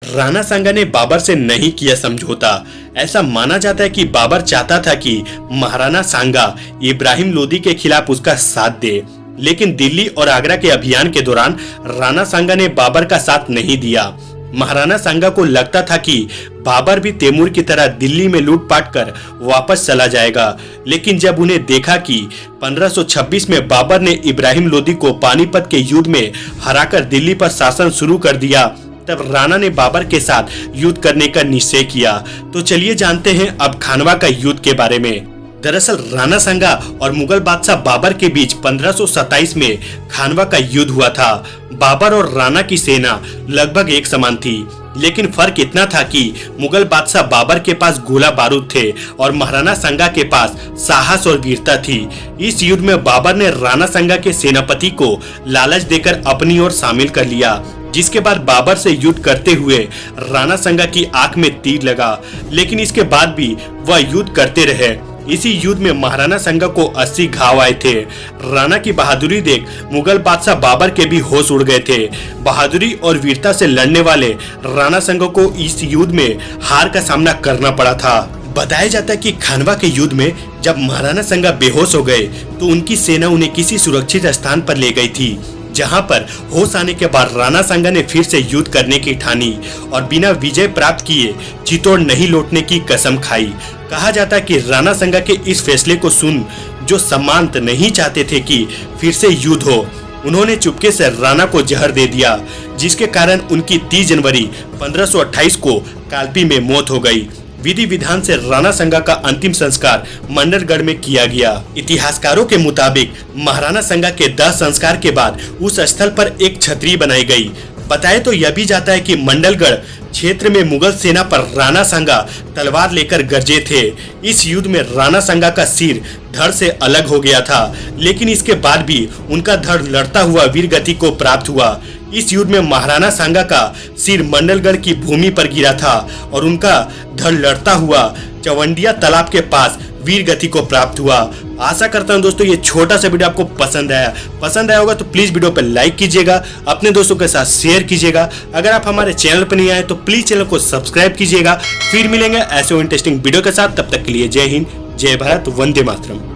राणा सांगा ने बाबर से नहीं किया समझौता। ऐसा माना जाता है कि बाबर चाहता था कि महाराणा सांगा इब्राहिम लोदी के खिलाफ उसका साथ दे, लेकिन दिल्ली और आगरा के अभियान के दौरान राणा सांगा ने बाबर का साथ नहीं दिया। महाराणा सांगा को लगता था कि बाबर भी तैमूर की तरह दिल्ली में लूटपाट कर वापस चला जाएगा, लेकिन जब उन्हें देखा कि 1526 में बाबर ने इब्राहिम लोदी को पानीपत के युद्ध में हराकर दिल्ली पर शासन शुरू कर दिया, तब राणा ने बाबर के साथ युद्ध करने का निश्चय किया। तो चलिए जानते हैं अब खानवा का युद्ध के बारे में। दरअसल राणा सांगा और मुगल बादशाह बाबर के बीच 1527 में खानवा का युद्ध हुआ था। बाबर और राणा की सेना लगभग एक समान थी, लेकिन फर्क इतना था कि मुगल बादशाह बाबर के पास गोला बारूद थे और महाराणा सांगा के पास साहस और वीरता थी। इस युद्ध में बाबर ने राणा सांगा के सेनापति को लालच देकर अपनी ओर शामिल कर लिया, जिसके बाद बाबर से युद्ध करते हुए राणा सांगा की आंख में तीर लगा, लेकिन इसके बाद भी वह युद्ध करते रहे। इसी युद्ध में महाराणा सांगा को 80 घाव आए थे। राणा की बहादुरी देख मुगल बादशाह बाबर के भी होश उड़ गए थे। बहादुरी और वीरता से लड़ने वाले राणा सांगा को इस युद्ध में हार का सामना करना पड़ा था। बताया जाता है कि खानवा के युद्ध में जब महाराणा सांगा बेहोश हो गए तो उनकी सेना उन्हें किसी सुरक्षित स्थान पर ले गई थी, जहां पर होश आने के बाद राणा सांगा ने फिर से युद्ध करने की ठानी और बिना विजय प्राप्त किए चित्तौड़ नहीं लौटने की कसम खाई। कहा जाता है कि राणा सांगा के इस फैसले को सुन जो सामंत नहीं चाहते थे कि फिर से युद्ध हो, उन्होंने चुपके से राणा को जहर दे दिया, जिसके कारण उनकी 30 जनवरी 1528 को कालपी में मौत हो गई। विधि विधान से राणा सांगा का अंतिम संस्कार मंडलगढ़ में किया गया। इतिहासकारों के मुताबिक महाराणा सांगा के दाह संस्कार के बाद उस स्थल पर एक छतरी बनाई गई। बताए तो यह भी जाता है कि मंडलगढ़ क्षेत्र में मुगल सेना पर राणा सांगा तलवार लेकर गरजे थे। इस युद्ध में राणा सांगा का सिर धड़ से अलग हो गया था, लेकिन इसके बाद भी उनका धड़ लड़ता हुआ वीर गति को प्राप्त हुआ। इस युद्ध में महाराणा सांगा का सिर मंडलगढ़ की भूमि पर गिरा था और उनका धड़ लड़ता हुआ चवंडिया तालाब के पास वीर गति को प्राप्त हुआ। आशा करता हूं दोस्तों ये छोटा सा वीडियो आपको पसंद आया होगा तो प्लीज वीडियो पर लाइक कीजिएगा, अपने दोस्तों के साथ शेयर कीजिएगा। अगर आप हमारे चैनल पर नहीं आए तो प्लीज चैनल को सब्सक्राइब कीजिएगा। फिर मिलेंगे ऐसे इंटरेस्टिंग वीडियो के साथ, तब तक के लिए जय हिंद, जय भारत, वंदे मातरम।